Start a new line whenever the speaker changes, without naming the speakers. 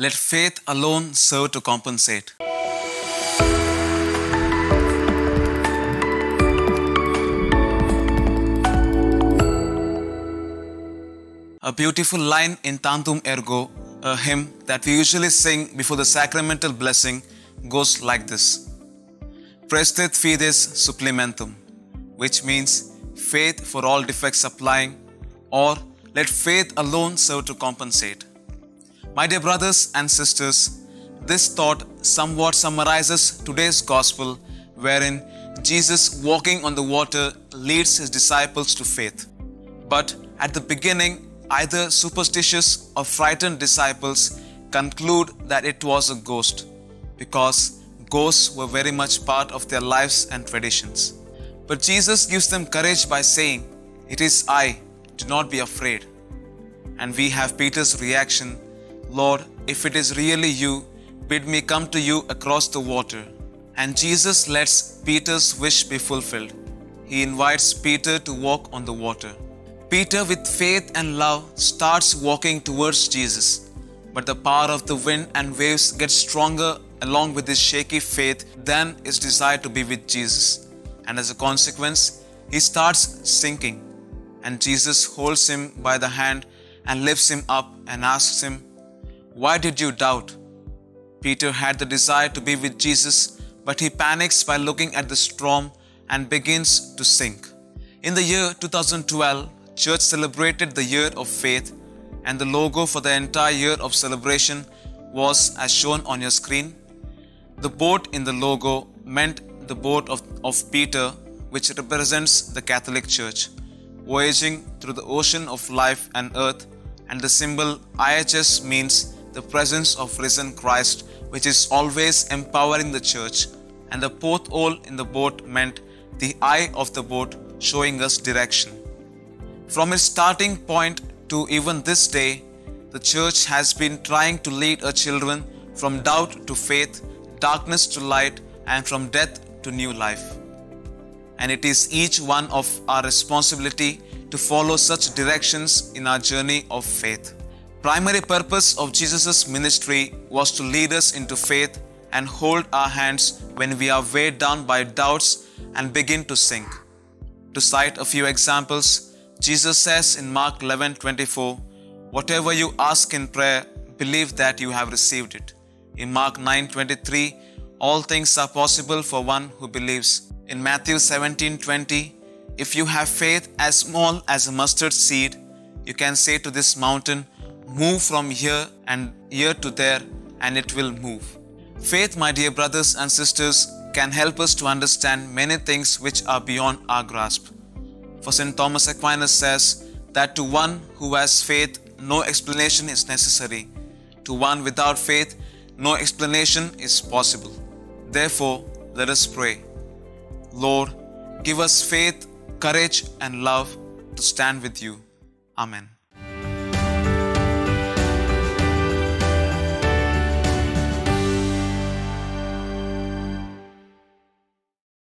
Let faith alone serve to compensate. A beautiful line in Tantum Ergo, a hymn that we usually sing before the sacramental blessing, goes like this: Prestet fides supplementum, which means faith for all defects supplying, or let faith alone serve to compensate. My dear brothers and sisters, this thought somewhat summarizes today's gospel, wherein Jesus, walking on the water, leads his disciples to faith. But at the beginning, either superstitious or frightened disciples conclude that it was a ghost, because ghosts were very much part of their lives and traditions. But Jesus gives them courage by saying, "It is I, do not be afraid." And we have Peter's reaction, "Lord, if it is really you, bid me come to you across the water." And Jesus lets Peter's wish be fulfilled. He invites Peter to walk on the water. Peter, with faith and love, starts walking towards Jesus. But the power of the wind and waves gets stronger along with his shaky faith than his desire to be with Jesus. And as a consequence, he starts sinking. And Jesus holds him by the hand and lifts him up and asks him, "Why did you doubt?" Peter had the desire to be with Jesus, but he panics by looking at the storm and begins to sink. In the year 2012, Church celebrated the Year of Faith, and the logo for the entire year of celebration was as shown on your screen. The boat in the logo meant the boat of Peter, which represents the Catholic Church, voyaging through the ocean of life and earth, and the symbol IHS means the presence of risen Christ, which is always empowering the Church, and the porthole in the boat meant the eye of the boat, showing us direction. From its starting point to even this day, the Church has been trying to lead her children from doubt to faith, darkness to light, and from death to new life. And it is each one of our responsibility to follow such directions in our journey of faith. Primary purpose of Jesus' ministry was to lead us into faith and hold our hands when we are weighed down by doubts and begin to sink. To cite a few examples, Jesus says in Mark 11:24, "Whatever you ask in prayer, believe that you have received it." In Mark 9:23, "All things are possible for one who believes." In Matthew 17:20, "If you have faith as small as a mustard seed, you can say to this mountain, 'Move from here and here to there,' and it will move." Faith, my dear brothers and sisters, can help us to understand many things which are beyond our grasp. For St. Thomas Aquinas says that to one who has faith, no explanation is necessary. To one without faith, no explanation is possible. Therefore, let us pray. Lord, give us faith, courage, and love to stand with you. Amen.